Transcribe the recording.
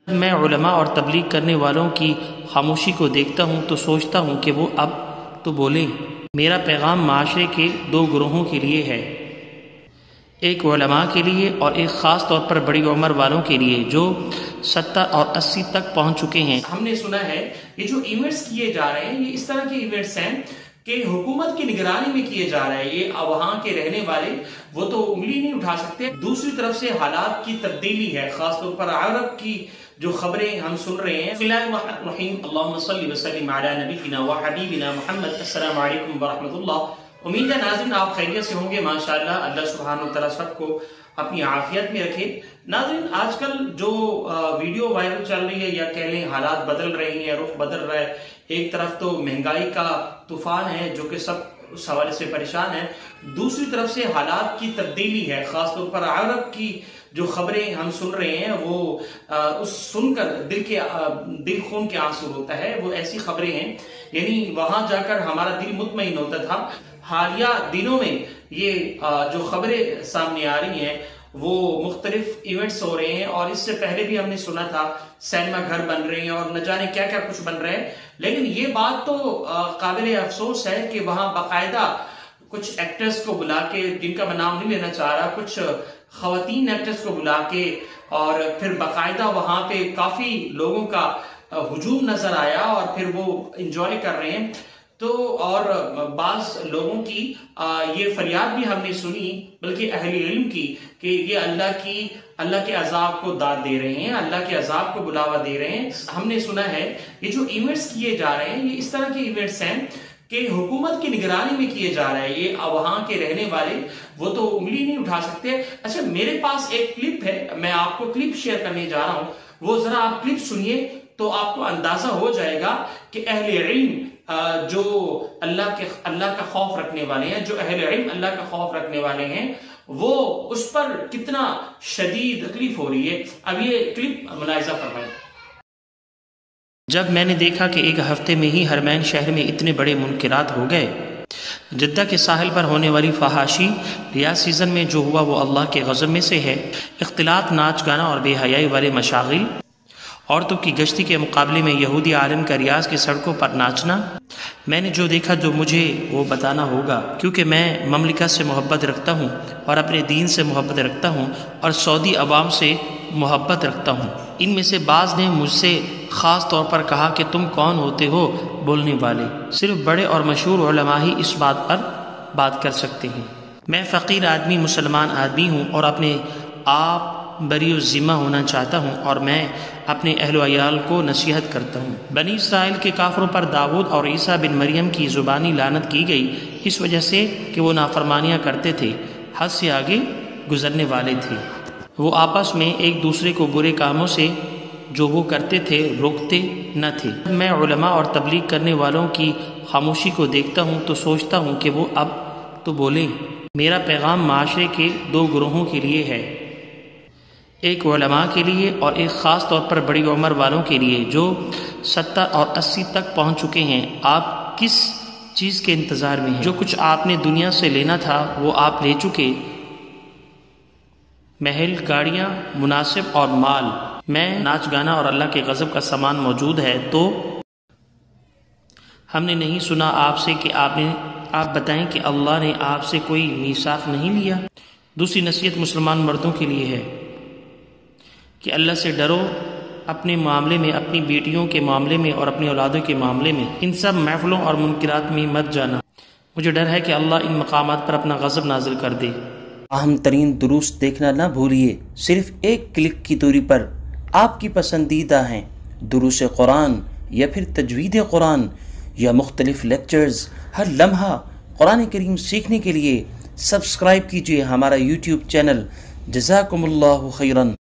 میں علماء اور تبلیغ کرنے والوں کی خاموشی کو دیکھتا ہوں تو سوچتا ہوں کہ وہ اب تو بولیں۔ میرا پیغام معاشرے کے دو گروہوں کے لیے ہے، ایک علماء کے لیے اور ایک خاص طور پر بڑی عمر والوں کے لیے جو 70 اور 80 تک پہنچ چکے ہیں۔ ہم نے سنا ہے یہ جو ایونٹس کیے جا رہے ہیں یہ اس طرح کے ایونٹس ہیں کہ حکومت کی نگرانی میں کیے جا رہے ہیں، یہ وہاں کے رہنے والے وہ تو انگلی نہیں اٹھا سکتے۔ دوسری طرف سے حالات کی تبدیلی ہے، خاص طور پر عرب کی جو خبریں ہم سن رہے ہیں۔ بسم اللہ الرحمن الرحیم، اللہم صلی وسلم علی نبینا و حبیبنا محمد۔ السلام علیکم ورحمۃ اللہ۔ امید ہے ناظرین آپ خیریت سے ہوں گے، ماشاءاللہ۔ اللہ سبحانہ وتعالی سب کو اپنی عافیت میں رکھے۔ ناظرین آج کل جو ویڈیو وائرل چل رہی ہے یا کہہ لیں حالات بدل رہے ہیں، رخ بدل رہا ہے، ایک طرف تو مہنگائی کا طوفان ہے جو کہ سب اس حوالے سے پریشان ہے، دوسری طرف سے حالات کی تبدیلی ہے، خاص طور پر عرب کی جو خبریں ہم سن رہے ہیں وہ اس سن کر دل خون کے آنسو ہوتا ہے۔ وہ ایسی خبریں ہیں یعنی وہاں جا کر ہمارا دل مطمئن ہوتا تھا۔ حالیہ دنوں میں یہ جو خبریں سامنے آ رہی ہیں وہ مختلف ایونٹس ہو رہے ہیں، اور اس سے پہلے بھی ہم نے سنا تھا سینما گھر بن رہے ہیں اور نہ جانے کیا کیا کچھ بن رہے ہیں۔ لیکن یہ بات تو قابل افسوس ہے کہ وہاں باقاعدہ کچھ ایکٹرز کو بلا کے، جن کا میں نام نہیں لینا چاہ رہا، کچھ خواتین ایکٹرز کو بلا کے اور پھر باقاعدہ وہاں پہ کافی لوگوں کا ہجوم نظر آیا اور پھر وہ انجوائے کر رہے ہیں۔ تو اور بعض لوگوں کی یہ فریاد بھی ہم نے سنی، بلکہ اہل علم کی، کہ یہ اللہ کے عذاب کو داد دے رہے ہیں، اللہ کے عذاب کو بلاوا دے رہے ہیں۔ ہم نے سنا ہے یہ جو ایونٹس کیے جا رہے ہیں یہ اس طرح کے ایونٹس ہیں کہ حکومت کی نگرانی میں کیے جا رہے ہیں، یہ وہاں کے رہنے والے وہ تو انگلی نہیں اٹھا سکتے۔ اچھا میرے پاس ایک کلپ ہے، میں آپ کو کلپ شیئر کرنے جا رہا ہوں، وہ ذرا آپ کلپ سنیے تو آپ کو اندازہ ہو جائے گا کہ اہل علم جو اللہ کا خوف رکھنے والے ہیں، جو اہل علم اللہ کا خوف رکھنے والے ہیں، وہ اس پر کتنا شدید تکلیف ہو رہی ہے۔ اب یہ کلپ ملاحظہ فرمائیں۔ جب میں نے دیکھا کہ ایک ہفتے میں ہی حرمین شہر میں اتنے بڑے منکرات ہو گئے، جدہ کے ساحل پر ہونے والی فحاشی ریاض سیزن میں جو ہوا وہ اللہ کے غضب میں سے ہے، اختلاط، ناچ گانا اور بے حیائی والے مشاغل، عورتوں کی گشتی کے مقابلے میں یہودی عالم کا ریاض کی سڑکوں پر ناچنا، میں نے جو دیکھا جو مجھے وہ بتانا ہوگا، کیونکہ میں مملکت سے محبت رکھتا ہوں اور اپنے دین سے محبت رکھتا ہوں اور سعودی عوام سے محبت رکھتا ہوں۔ ان میں سے بعض نے مجھ سے خاص طور پر کہا کہ تم کون ہوتے ہو بولنے والے، صرف بڑے اور مشہور علماء ہی اس بات پر بات کر سکتے ہیں۔ میں فقیر آدمی، مسلمان آدمی ہوں اور اپنے آپ بری الذمہ ہونا چاہتا ہوں، اور میں اپنے اہل و عیال کو نصیحت کرتا ہوں۔ بنی اسرائیل کے کافروں پر داؤد اور عیسیٰ بن مریم کی زبانی لعنت کی گئی، اس وجہ سے کہ وہ نافرمانیاں کرتے تھے، حد سے آگے گزرنے والے تھے۔ وہ آپس میں ایک دوسرے کو برے کاموں سے جو وہ کرتے تھے روکتے نہ تھے۔ میں علماء اور تبلیغ کرنے والوں کی خاموشی کو دیکھتا ہوں تو سوچتا ہوں کہ وہ اب تو بولیں۔ میرا پیغام معاشرے کے دو گروہوں کے لیے ہے، ایک علماء کے لیے اور ایک خاص طور پر بڑی عمر والوں کے لیے جو 70 اور 80 تک پہنچ چکے ہیں۔ آپ کس چیز کے انتظار میں ہیں؟ جو کچھ آپ نے دنیا سے لینا تھا وہ آپ لے چکے، محل، گاڑیاں، مناصب اور مال میں ناچ گانا اور اللہ کے غضب کا سامان موجود ہے۔ تو ہم نے نہیں سنا آپ سے کہ آپ بتائیں کہ اللہ نے آپ سے کوئی میثاق نہیں لیا۔ دوسری نصیحت مسلمان مردوں کے لیے ہے کہ اللہ سے ڈرو، اپنے معاملے میں، اپنی بیٹیوں کے معاملے میں اور اپنی اولادوں کے معاملے میں ان سب محفلوں اور منکرات میں مت جانا۔ مجھے ڈر ہے کہ اللہ ان مقامات پر اپنا غضب نازل کر دے۔ اہم ترین دروس دیکھنا نہ بھولیے، صرف ایک کلک کی دوری پر آپ کی پسندیدہ ہیں دروس قرآن یا پھر تجوید قرآن یا مختلف لیکچرز۔ ہر لمحہ قرآن کریم سیکھنے کے لیے سبسکرائب کیجیے ہمارا یوٹیوب چینل۔ جزاکم اللہ خیرن۔